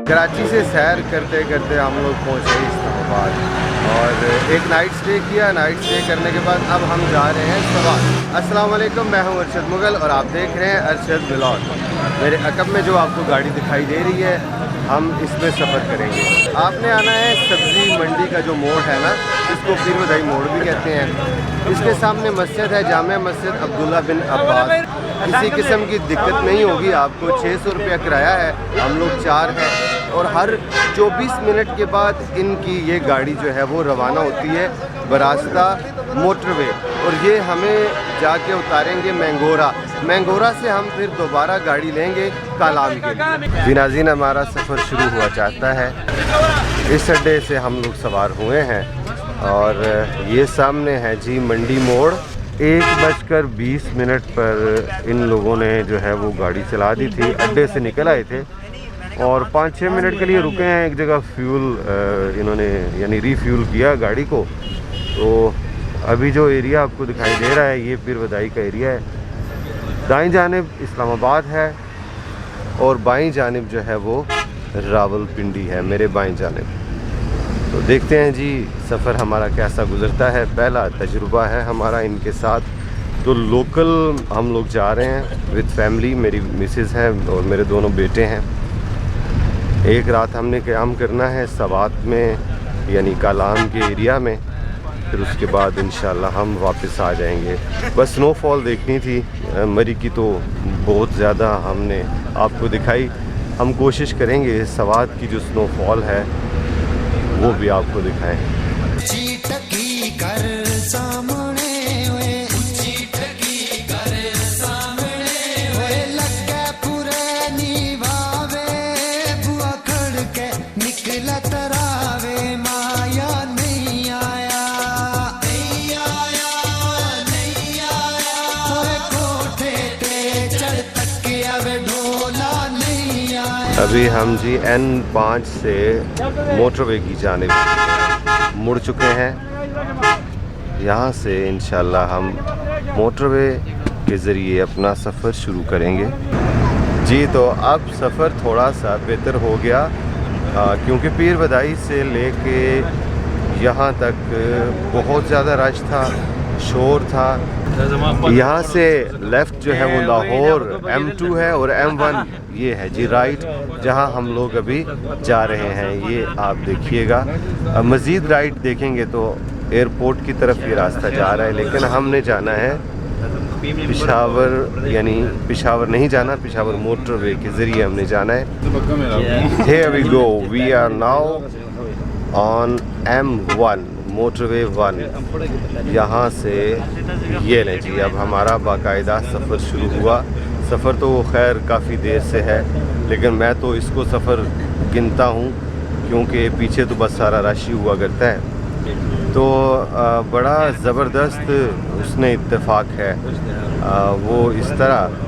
कराची से सैर करते करते हम लोग पहुँचे इस्लामाबाद और एक नाइट स्टे किया। नाइट स्टे करने के बाद अब हम जा रहे हैं सवात। अस्सलाम वालेकुम, मैं हूं अरशद मुगल और आप देख रहे हैं अरशद व्लॉग। मेरे अकब में जो आपको गाड़ी दिखाई दे रही है, हम इसमें सफ़र करेंगे। आपने आना है सब्ज़ी मंडी का जो मोड़ है ना, इसको पीर बधाई मोड़ भी कहते हैं। इसके सामने मस्जिद है, जामिया मस्जिद अब्दुल्ला बिन अब्बास। किसी किस्म की दिक्कत नहीं होगी आपको। 600 रुपया किराया है, हम लोग 4 हैं और हर 24 मिनट के बाद इनकी ये गाड़ी जो है वो रवाना होती है बरास्ता मोटरवे और ये हमें जाके उतारेंगे मैंगोरा। मैंगोरा से हम फिर दोबारा गाड़ी लेंगे कालाम के लिए। जी नाज़रीन, हमारा सफ़र शुरू हुआ चाहता है। इस अड्डे से हम लोग सवार हुए हैं और ये सामने है जी मंडी मोड़। 1:20 पर इन लोगों ने जो है वो गाड़ी चला दी थी। अड्डे से निकल आए थे और 5-6 मिनट के लिए रुके हैं एक जगह। फ्यूल इन्होंने यानी रीफ्यूल किया गाड़ी को। तो अभी जो एरिया आपको दिखाई दे रहा है ये पीर बधाई का एरिया है। दाईं जानिब इस्लामाबाद है और बाईं जानिब जो है वो रावलपिंडी है, मेरे बाईं जानिब। तो देखते हैं जी सफ़र हमारा कैसा गुज़रता है। पहला तजुर्बा है हमारा इनके साथ। तो लोकल हम लोग जा रहे हैं विद फैमिली। मेरी मिसेज़ है और मेरे दोनों बेटे हैं। एक रात हमने क़याम करना है सवात में यानी कालाम के एरिया में, फिर उसके बाद इंशाल्लाह हम वापस आ जाएंगे। बस स्नोफॉल देखनी थी मरी की, तो बहुत ज़्यादा हमने आपको दिखाई। हम कोशिश करेंगे सवात की जो स्नोफॉल है वो भी आपको दिखाएं। अभी हम जी N5 से मोटरवे की जानिब मुड़ चुके हैं। यहाँ से इंशाल्लाह हम मोटरवे के ज़रिए अपना सफ़र शुरू करेंगे। जी तो अब सफ़र थोड़ा सा बेहतर हो गया क्योंकि पीर बधाई से लेके यहाँ तक बहुत ज़्यादा रश था, शोर था। यहाँ से लेफ़्ट जो है वो लाहौर M2 है और M1 ये है जी राइट, जहाँ हम लोग अभी जा रहे हैं। ये आप देखिएगा। मज़ीद राइट देखेंगे तो एयरपोर्ट की तरफ ये रास्ता जा रहा है, लेकिन हमने जाना है पेशावर, यानी पेशावर नहीं जाना, पेशावर मोटरवे के ज़रिए हमने जाना है। Here we go, we are now on M1 motorway 1। यहाँ से ये लें जी, अब हमारा बाकायदा सफ़र शुरू हुआ। सफ़र तो खैर काफ़ी देर से है, लेकिन मैं तो इसको सफ़र गिनता हूँ क्योंकि पीछे तो बस सारा रश ही हुआ करता है। तो बड़ा ज़बरदस्त उसने इत्तेफाक है वो इस तरह।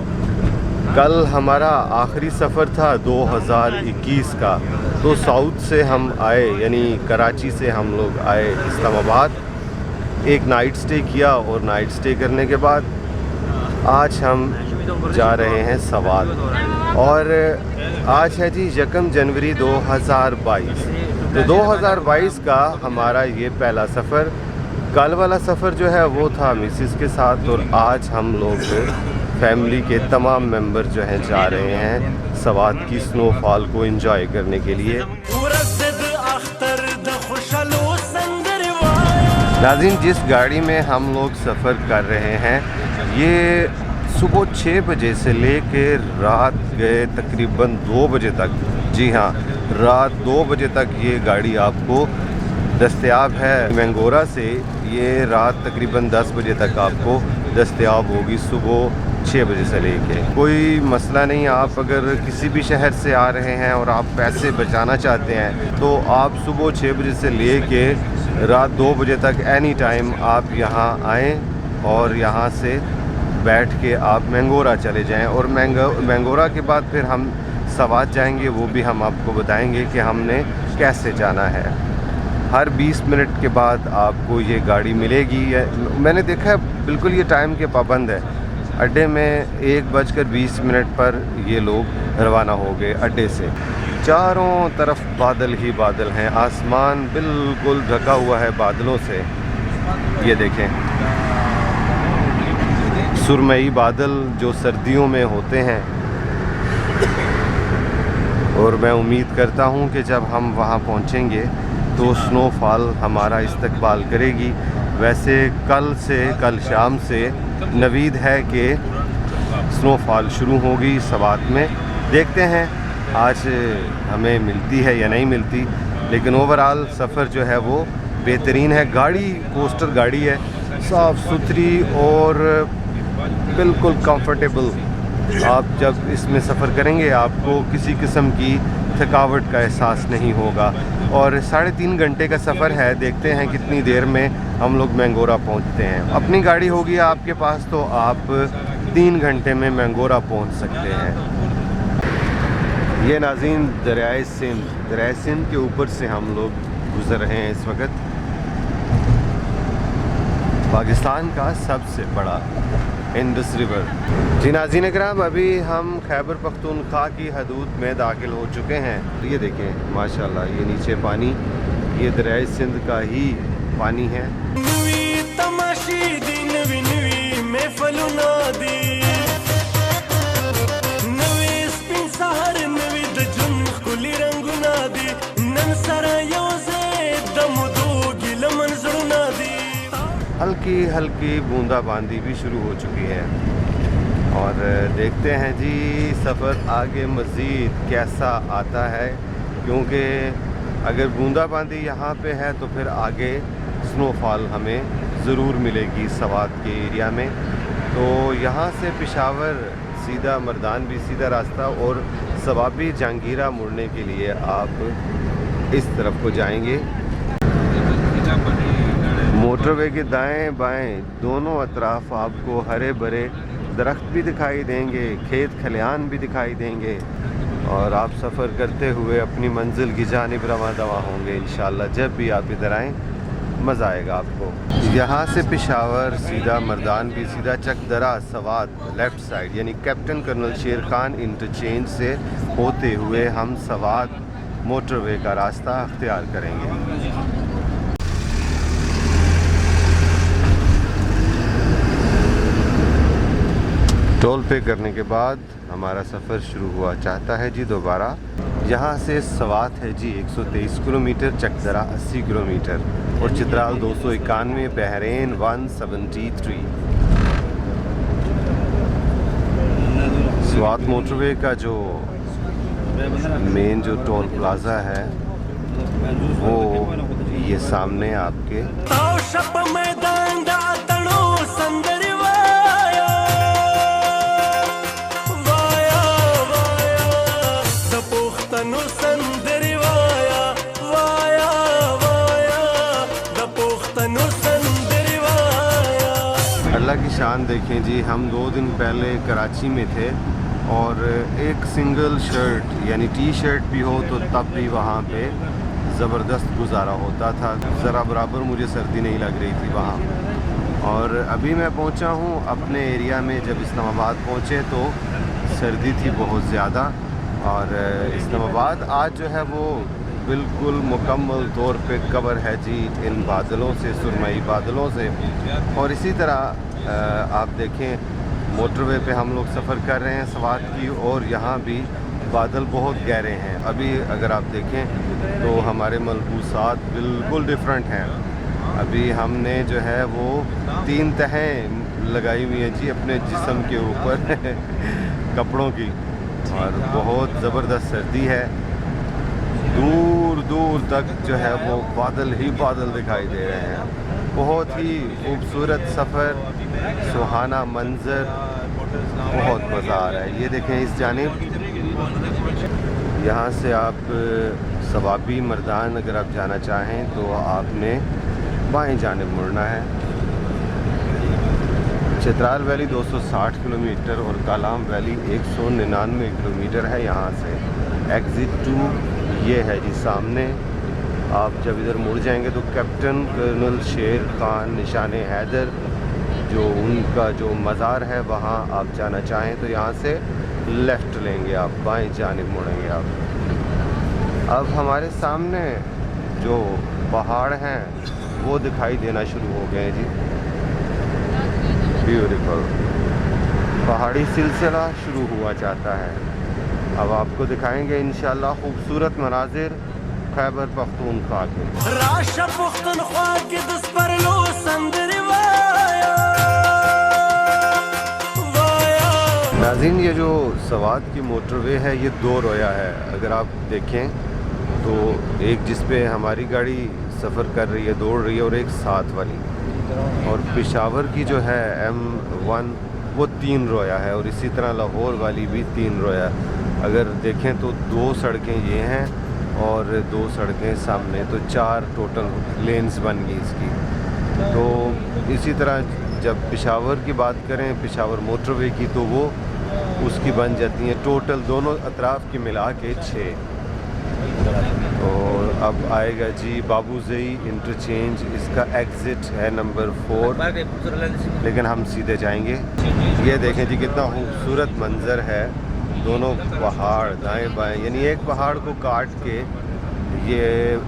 कल हमारा आखिरी सफ़र था 2021 का। तो साउथ से हम आए, यानी कराची से हम लोग आए इस्लामाबाद, एक नाइट स्टे किया और नाइट स्टे करने के बाद आज हम जा रहे हैं सवात। और आज है जी 1 जनवरी 2022। तो 2022 का हमारा ये पहला सफ़र। कल वाला सफ़र जो है वो था मिसिस के साथ और आज हम लोग फैमिली के तमाम मेंबर जो हैं जा रहे हैं सवात की स्नोफॉल को एंजॉय करने के लिए। नाज़रीन, जिस गाड़ी में हम लोग सफ़र कर रहे हैं ये सुबह 6 बजे से लेके रात गए तकरीबन 2 बजे तक। जी हाँ, रात 2 बजे तक ये गाड़ी आपको दस्तयाब है। मैंगोरा से ये रात तकरीबन 10 बजे तक आपको दस्तयाब होगी, सुबह 6 बजे से लेके। कोई मसला नहीं। आप अगर किसी भी शहर से आ रहे हैं और आप पैसे बचाना चाहते हैं तो आप सुबह 6 बजे से लेके रात 2 बजे तक एनी टाइम आप यहाँ आएँ और यहाँ से बैठ के आप मैंगोरा चले जाएं। और मैंगोरा के बाद फिर हम सवात जाएंगे, वो भी हम आपको बताएंगे कि हमने कैसे जाना है। हर 20 मिनट के बाद आपको ये गाड़ी मिलेगी। मैंने देखा है बिल्कुल ये टाइम के पाबंद है। अड्डे में 1:20 पर ये लोग रवाना हो गए अड्डे से। चारों तरफ बादल ही बादल हैं, आसमान बिल्कुल ढका हुआ है बादलों से। ये देखें, सुरमई बादल जो सर्दियों में होते हैं, और मैं उम्मीद करता हूँ कि जब हम वहाँ पहुँचेंगे तो स्नोफॉल हमारा इस्तकबाल करेगी। वैसे कल शाम से नवीद है कि स्नोफॉल शुरू होगी सवात में। देखते हैं आज हमें मिलती है या नहीं मिलती, लेकिन ओवरऑल सफ़र जो है वो बेहतरीन है। गाड़ी कोस्टर गाड़ी है, साफ़ सुथरी और बिल्कुल कंफर्टेबल। आप जब इसमें सफ़र करेंगे आपको किसी किस्म की थकावट का एहसास नहीं होगा। और 3.5 घंटे का सफ़र है, देखते हैं कितनी देर में हम लोग मैंगोरा पहुंचते हैं। अपनी गाड़ी होगी आपके पास तो आप 3 घंटे में मैंगोरा पहुंच सकते हैं। ये नाज़रीन दरियाए सिंध के ऊपर से हम लोग गुज़र रहे हैं इस वक्त। पाकिस्तान का सबसे बड़ा इंडस रिवर। जी नाज़रीन इकराम, अभी हम खैबर पख्तूनख्वा की हदूद में दाखिल हो चुके हैं। ये देखें माशाल्लाह, ये नीचे पानी, ये दरियाए सिंध का ही पानी है। हल्की हल्की बूंदाबांदी भी शुरू हो चुकी है और देखते हैं जी सफ़र आगे मज़ीद कैसा आता है, क्योंकि अगर बूंदाबांदी यहाँ पे है तो फिर आगे स्नोफॉल हमें ज़रूर मिलेगी सवात के एरिया में। तो यहाँ से पेशावर सीधा मर्दान भी सीधा रास्ता, और सवाबी जहांगीरा मुड़ने के लिए आप इस तरफ को जाएंगे। मोटरवे के दाएं बाएं दोनों अतराफ आपको हरे भरे दरख्त भी दिखाई देंगे, खेत खलिहान भी दिखाई देंगे, और आप सफ़र करते हुए अपनी मंजिल की जानिब रवां दवा होंगे इंशाल्लाह। जब भी आप इधर आएँ मज़ा आएगा आपको। यहाँ से पेशावर सीधा मर्दान भी सीधा चकदरा सवात लेफ़्ट साइड यानी कैप्टन कर्नल शेर खान इंटरचेंज से होते हुए हम सवात मोटरवे का रास्ता अख्तियार करेंगे। टोल पे करने के बाद हमारा सफ़र शुरू हुआ चाहता है जी दोबारा। यहाँ से सवात है जी 123 किलोमीटर, चकदरा 80 किलोमीटर और चित्राल 291, बहरेन 173। सवात मोटरवे का जो मेन जो टोल प्लाज़ा है वो ये सामने आपके। अल्लाह की शान देखें जी, हम 2 दिन पहले कराची में थे और एक सिंगल शर्ट यानी टी शर्ट भी हो तो तब भी वहाँ पे ज़बरदस्त गुजारा होता था। ज़रा बराबर मुझे सर्दी नहीं लग रही थी वहाँ। और अभी मैं पहुँचा हूँ अपने एरिया में। जब इस्लामाबाद पहुँचे तो सर्दी थी बहुत ज़्यादा, और इस्लामाबाद आज जो है वो बिल्कुल मुकम्मल तौर पे कवर है जी इन बादलों से, सुरमई बादलों से। और इसी तरह आप देखें मोटरवे पे हम लोग सफ़र कर रहे हैं सवात की, और यहाँ भी बादल बहुत गहरे हैं। अभी अगर आप देखें तो हमारे मलबूसात बिल्कुल डिफरेंट हैं। अभी हमने जो है वो 3 तहें लगाई हुई हैं जी अपने जिस्म के ऊपर कपड़ों की, और बहुत ज़बरदस्त सर्दी है। दूर दूर तक जो है वो बादल ही बादल दिखाई दे रहे हैं। बहुत ही खूबसूरत सफ़र, सुहाना मंज़र, बहुत मज़ा आ रहा है। ये देखें इस जानिब, यहाँ से आप सवाबी मर्दान अगर आप जाना चाहें तो आपने बाएं जानिब मुड़ना है। चित्राल वैली 260 किलोमीटर और कालाम वैली 199 किलोमीटर है यहाँ से। एग्ज़िट 2 ये है जी सामने। आप जब इधर मुड़ जाएंगे तो कैप्टन कर्नल शेर खान निशान हैदर जो उनका जो मज़ार है वहाँ आप जाना चाहें तो यहाँ से लेफ़्ट लेंगे, आप बाएं जानिब मुड़ेंगे आप। अब हमारे सामने जो पहाड़ हैं वो दिखाई देना शुरू हो गए हैं जी। ब्यूटीफुल पहाड़ी सिलसिला शुरू हुआ जाता है। अब आपको दिखाएंगे इंशाल्लाह खूबसूरत मनाजिर खैबर पख्तूनख्वा के। नाज़रीन, ये जो सवात की मोटरवे है ये 2 रोया है। अगर आप देखें तो एक जिस पे हमारी गाड़ी सफ़र कर रही है, दौड़ रही है, और एक साथ वाली, और पेशावर की जो है M1 वो 3 रोया है, और इसी तरह लाहौर वाली भी 3 रोया। अगर देखें तो 2 सड़कें ये हैं और 2 सड़कें सामने, तो 4 टोटल लेन्स बन गई इसकी। तो इसी तरह जब पेशावर की बात करें, पेशावर मोटरवे की, तो वो उसकी बन जाती हैं टोटल दोनों अतराफ़ की मिला के 6। और अब आएगा जी बाबूज़ई इंटरचेंज, इसका एग्ज़िट है नंबर 4, लेकिन हम सीधे जाएंगे। ये देखें जी कितना खूबसूरत मंज़र है, दोनों पहाड़ दाएं बाएं, यानी एक पहाड़ को काट के ये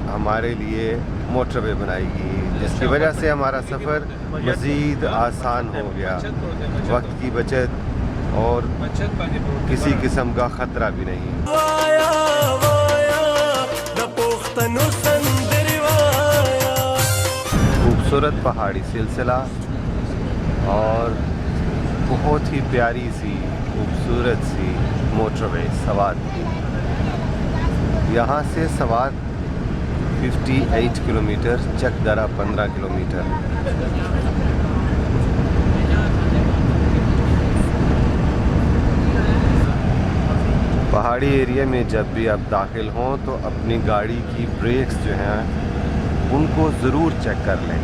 हमारे लिए मोटरवे बनाएगी, जिसकी वजह से हमारा सफ़र मज़ीद आसान हो गया, वक्त की बचत और किसी किस्म का ख़तरा भी नहीं। खूबसूरत पहाड़ी सिलसिला और बहुत ही प्यारी सी खूबसूरत सी मोटरवे सवात की। यहाँ से सवात 58 किलोमीटर, चकदरा 15 किलोमीटर। पहाड़ी एरिया में जब भी आप दाखिल हों तो अपनी गाड़ी की ब्रेक्स जो हैं उनको ज़रूर चेक कर लें।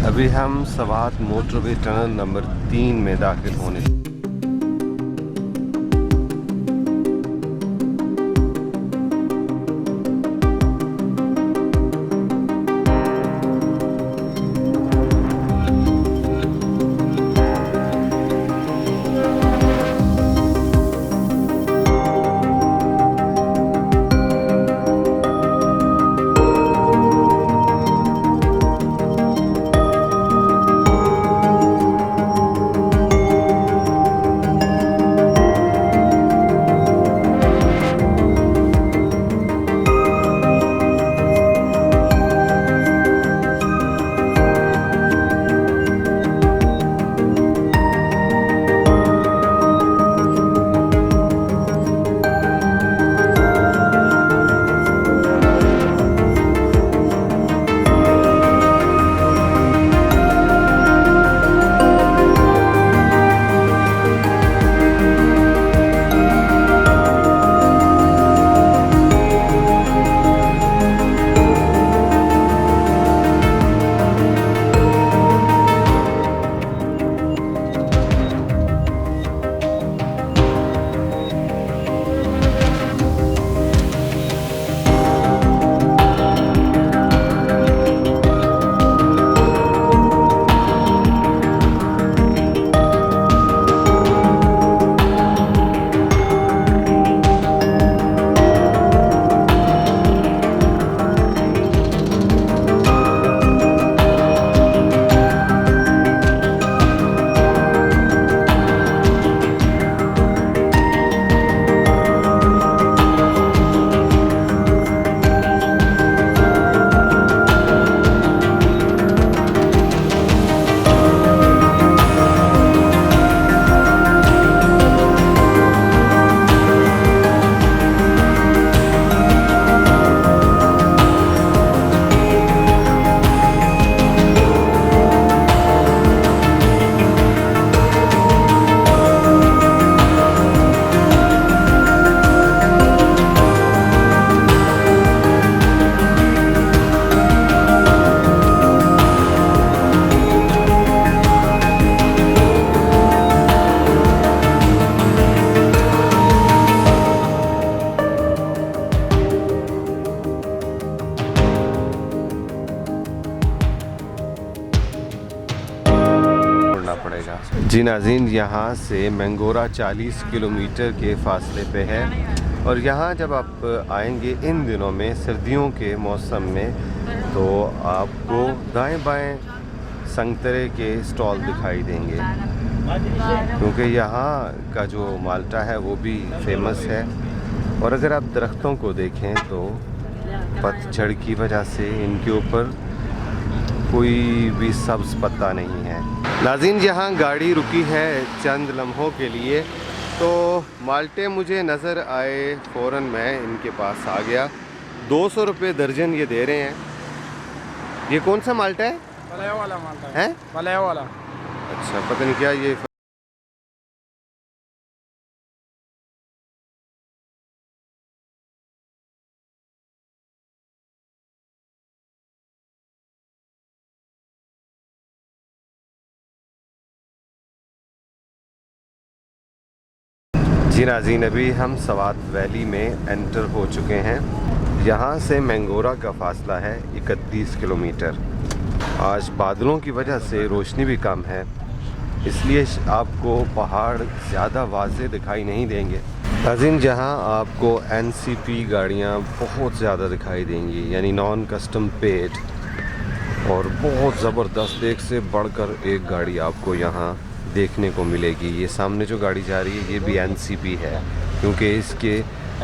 अभी हम सवात मोटरवे टनल नंबर 3 में दाखिल होने। पड़ेगा। जी नाज़रीन, यहाँ से मैंगोरा 40 किलोमीटर के फासले पे है और यहाँ जब आप आएंगे इन दिनों में, सर्दियों के मौसम में, तो आपको दाएं बाएं संतरे के स्टॉल दिखाई देंगे, क्योंकि यहाँ का जो माल्टा है वो भी फेमस है। और अगर आप दरख्तों को देखें तो पतझड़ की वजह से इनके ऊपर कोई भी सब्ज़ पत्ता नहीं है। नाज़रीन, यहाँ गाड़ी रुकी है चंद लम्हों के लिए, तो माल्टे मुझे नज़र आए, फ़ौरन मैं इनके पास आ गया। 200 रुपये दर्जन ये दे रहे हैं। ये कौन सा माल्टा है? मलाया वाला माल्टा है, मलाया वाला। अच्छा, पता नहीं क्या ये। जी नाज़रीन, अभी हम सवात वैली में एंटर हो चुके हैं। यहाँ से मैंगोरा का फासला है 31 किलोमीटर। आज बादलों की वजह से रोशनी भी कम है, इसलिए आपको पहाड़ ज़्यादा वाज़े दिखाई नहीं देंगे। नाज़रीन, जहाँ आपको NCP गाड़ियाँ बहुत ज़्यादा दिखाई देंगी, यानी नॉन कस्टम पेड, और बहुत ज़बरदस्त, एक से बढ़कर एक गाड़ी आपको यहाँ देखने को मिलेगी। ये सामने जो गाड़ी जा रही है ये भी NCP है, क्योंकि इसके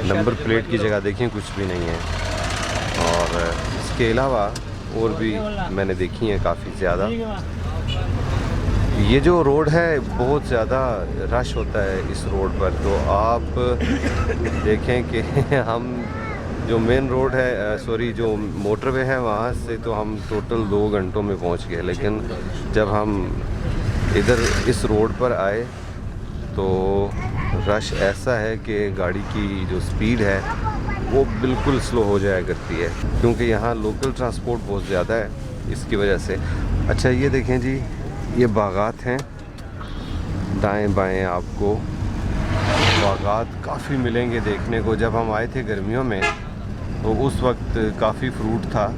नंबर प्लेट की जगह देखें कुछ भी नहीं है। और इसके अलावा और भी मैंने देखी हैं काफ़ी ज़्यादा। ये जो रोड है बहुत ज़्यादा रश होता है इस रोड पर, तो आप देखें कि हम जो मेन रोड है, सॉरी जो मोटरवे है, वहाँ से तो हम टोटल 2 घंटों में पहुँच गए। लेकिन जब हम इधर इस रोड पर आए तो रश ऐसा है कि गाड़ी की जो स्पीड है वो बिल्कुल स्लो हो जाया करती है, क्योंकि यहाँ लोकल ट्रांसपोर्ट बहुत ज़्यादा है इसकी वजह से। अच्छा, ये देखें जी, ये बागात हैं, दाएं बाएं आपको बागात काफ़ी मिलेंगे देखने को। जब हम आए थे गर्मियों में तो उस वक्त काफ़ी फ्रूट था।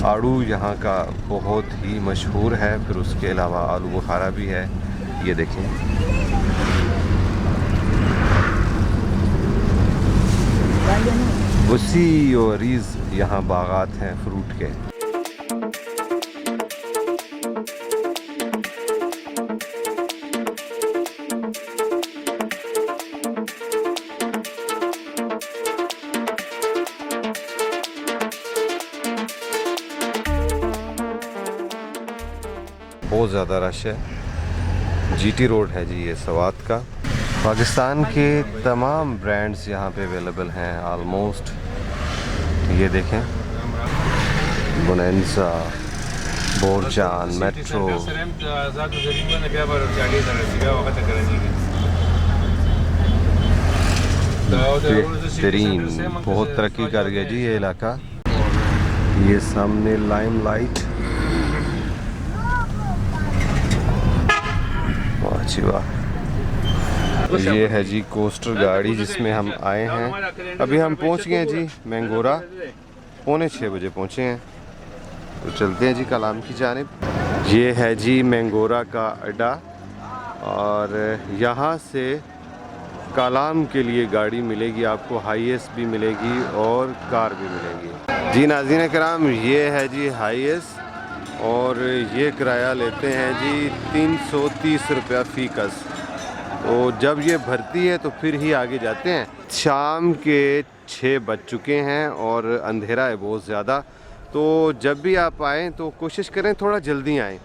आड़ू यहाँ का बहुत ही मशहूर है, फिर उसके अलावा आलू बुखारा भी है। ये देखें, वसी और रीज़ यहाँ बागात हैं फ्रूट के। बहुत ज़्यादा रश है। GT रोड है जी ये सवात का। पाकिस्तान के तमाम ब्रांड्स यहाँ पे अवेलेबल हैं आलमोस्ट। ये देखें, बोनेंजा, बोरजान, मेट्रो। बेहतरीन, बहुत तरक्की कर गया जी ये इलाका। ये सामने लाइमलाइट, अच्छी बात। ये है जी कोस्टर गाड़ी जिसमें हम आए हैं। अभी हम पहुंच गए हैं जी मैंगोरा, 5:45 बजे पहुंचे हैं। तो चलते हैं जी कलाम की जानिब। ये है जी मैंगोरा का अड्डा, और यहाँ से कलाम के लिए गाड़ी मिलेगी आपको, हाईएस भी मिलेगी और कार भी मिलेगी। जी नाज़रीन कराम, ये है जी हाईएस, और ये किराया लेते हैं जी 330 रुपया फ़ी कस। तो जब ये भरती है तो फिर ही आगे जाते हैं। शाम के 6 बज चुके हैं और अंधेरा है बहुत ज़्यादा। तो जब भी आप आएँ तो कोशिश करें थोड़ा जल्दी आएँ,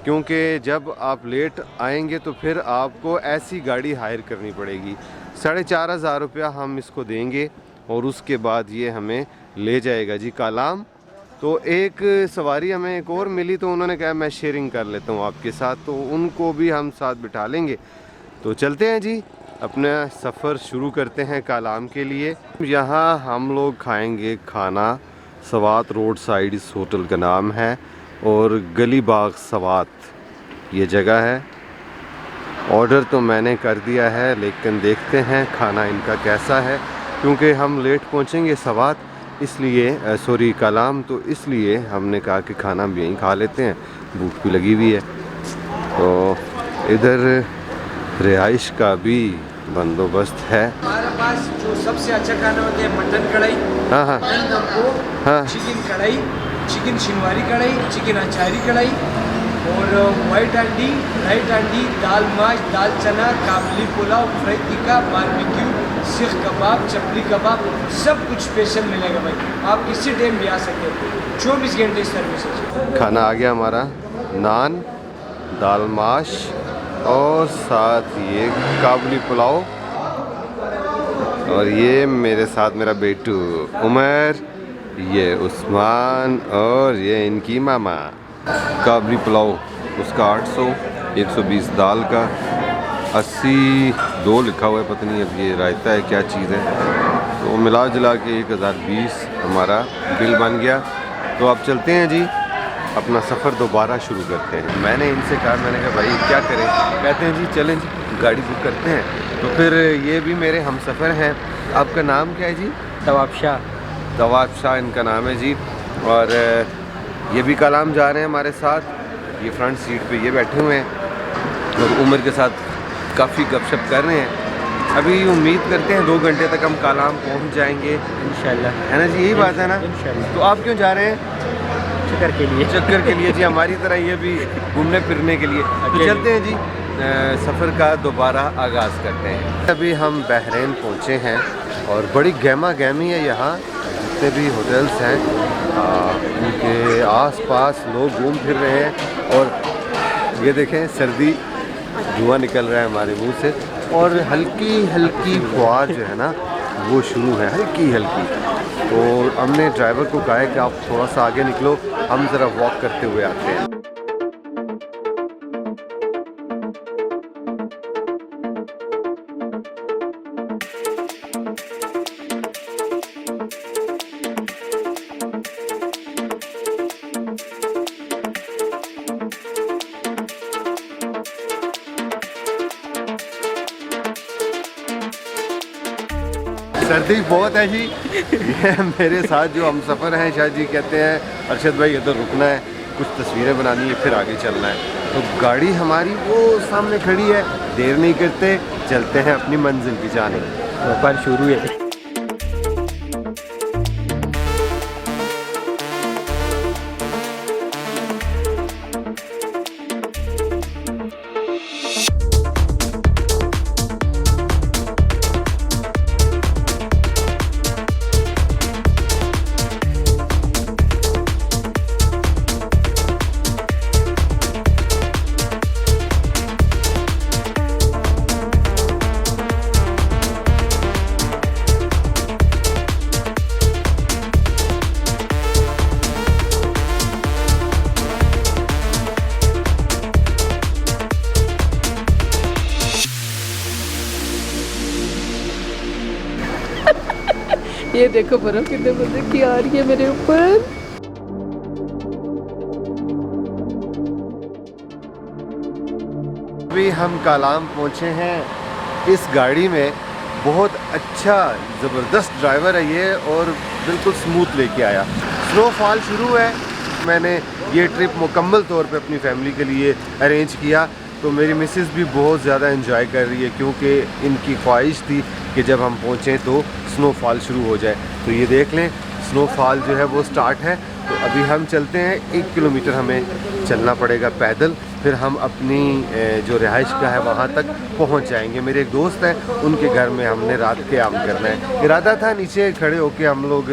क्योंकि जब आप लेट आएंगे तो फिर आपको ऐसी गाड़ी हायर करनी पड़ेगी। 4,500 रुपया हम इसको देंगे और उसके बाद ये हमें ले जाएगा जी कलाम। तो एक सवारी हमें एक और मिली, तो उन्होंने कहा मैं शेयरिंग कर लेता हूँ आपके साथ, तो उनको भी हम साथ बिठा लेंगे। तो चलते हैं जी, अपना सफ़र शुरू करते हैं कलाम के लिए। यहाँ हम लोग खाएंगे खाना, सवात रोड साइड इस होटल का नाम है, और गली बाग सवात ये जगह है। ऑर्डर तो मैंने कर दिया है, लेकिन देखते हैं खाना इनका कैसा है, क्योंकि हम लेट पहुँचेंगे सवात, इसलिए सॉरी कलाम, तो इसलिए हमने कहा कि खाना भी यहीं खा लेते हैं, भूख भी लगी हुई है। तो इधर रिहाइश का भी बंदोबस्त है। हमारे पास जो सबसे अच्छा खाना होता है मटन कढ़ाई, हाँ हाँ मटन दमको, हाँ। चिकन कढ़ाई, चिकन शिनवारी कढ़ाई, चिकन अचारी कढ़ाई और वाइट हांडी, राइट हांडी, दाल माश, दाल चना, काबली पुलाव, फ्राई टिक्का, बारबेक्यू, सीख कबाब, चपली कबाब, सब कुछ स्पेशल मिलेगा भाई। आप किसी टाइम भी आ सकते हो, 24 घंटे सर्विस है। खाना आ गया हमारा, नान, दाल माश और साथ ये काबुली पुलाव, और ये मेरे साथ मेरा बेटू उमर, ये उस्मान और ये इनकी मामा। काबुली पुलाव उसका 800, 120 दाल का, 80 2 लिखा हुआ है, पता नहीं अब ये रायता है क्या चीज़ है। तो मिला जुला के 1020 हमारा बिल बन गया। तो अब चलते हैं जी, अपना सफ़र दोबारा शुरू करते हैं। मैंने इनसे कहा, मैंने कहा भाई क्या करें, कहते हैं जी चलें जी गाड़ी बुक करते हैं। तो फिर ये भी मेरे हमसफ़र हैं। आपका नाम क्या है जी? तवाब शाह। तवाब शाह इनका नाम है जी। और ये भी कलाम जा रहे हैं हमारे साथ, ये फ्रंट सीट पे ये बैठे हुए हैं और उमर के साथ काफ़ी गपशप कर रहे हैं। अभी उम्मीद करते हैं 2 घंटे तक हम कलाम पहुंच जाएंगे इंशाल्लाह, है ना जी? यही बात है ना? तो आप क्यों जा रहे हैं? चक्कर के लिए। चक्कर के लिए जी, हमारी तरह ये भी घूमने फिरने के लिए। तो चलते हैं जी, सफ़र का दोबारा आगाज़ करते हैं। अभी हम बहरीन पहुँचे हैं और बड़ी गहमा गहमी है यहाँ। जितने भी होटल्स हैं उनके आसपास लोग घूम फिर रहे हैं। और ये देखें, सर्दी धुआं निकल रहा है हमारे मुंह से और हल्की हल्की फुहार जो है ना वो शुरू है, हल्की हल्की। तो हमने ड्राइवर को कहा है कि आप थोड़ा सा आगे निकलो, हम ज़रा वॉक करते हुए आते हैं। सर्दी बहुत है जी। ये मेरे साथ जो हम सफ़र हैं शाह जी कहते हैं अरशद भाई इधर रुकना है, कुछ तस्वीरें बनानी है, फिर आगे चलना है। तो गाड़ी हमारी वो सामने खड़ी है, देर नहीं करते, चलते हैं अपनी मंजिल की जाने। सफ़र शुरू है। ये देखो बर्फ कितने मजे की आ रही है मेरे ऊपर। अभी हम कालाम पहुँचे हैं। इस गाड़ी में बहुत अच्छा ज़बरदस्त ड्राइवर है ये और बिल्कुल स्मूथ लेके आया। स्नोफॉल शुरू है। मैंने ये ट्रिप मुकम्मल तौर पे अपनी फैमिली के लिए अरेंज किया, तो मेरी मिसेस भी बहुत ज़्यादा एंजॉय कर रही है क्योंकि इनकी ख्वाहिश थी कि जब हम पहुँचें तो स्नोफॉल शुरू हो जाए। तो ये देख लें, स्नोफॉल जो है वो स्टार्ट है। तो अभी हम चलते हैं, 1 किलोमीटर हमें चलना पड़ेगा पैदल, फिर हम अपनी जो रिहाइश का है वहाँ तक पहुँच जाएंगे। मेरे एक दोस्त हैं, उनके घर में हमने रात क़याम करना है। इरादा था नीचे खड़े होकर हम लोग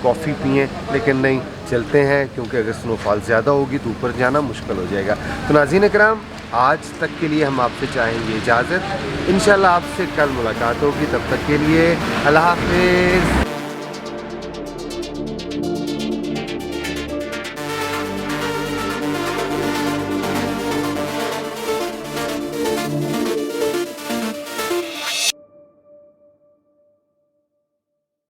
कॉफ़ी पिएँ, लेकिन नहीं, चलते हैं क्योंकि अगर स्नोफॉल ज़्यादा होगी तो ऊपर जाना मुश्किल हो जाएगा। तो नाज़रीन इकराम, आज तक के लिए हम आपसे चाहेंगे इजाज़त। इंशाल्लाह आपसे कल मुलाकात होगी, तब तक के लिए अल्लाह हाफ़िज़।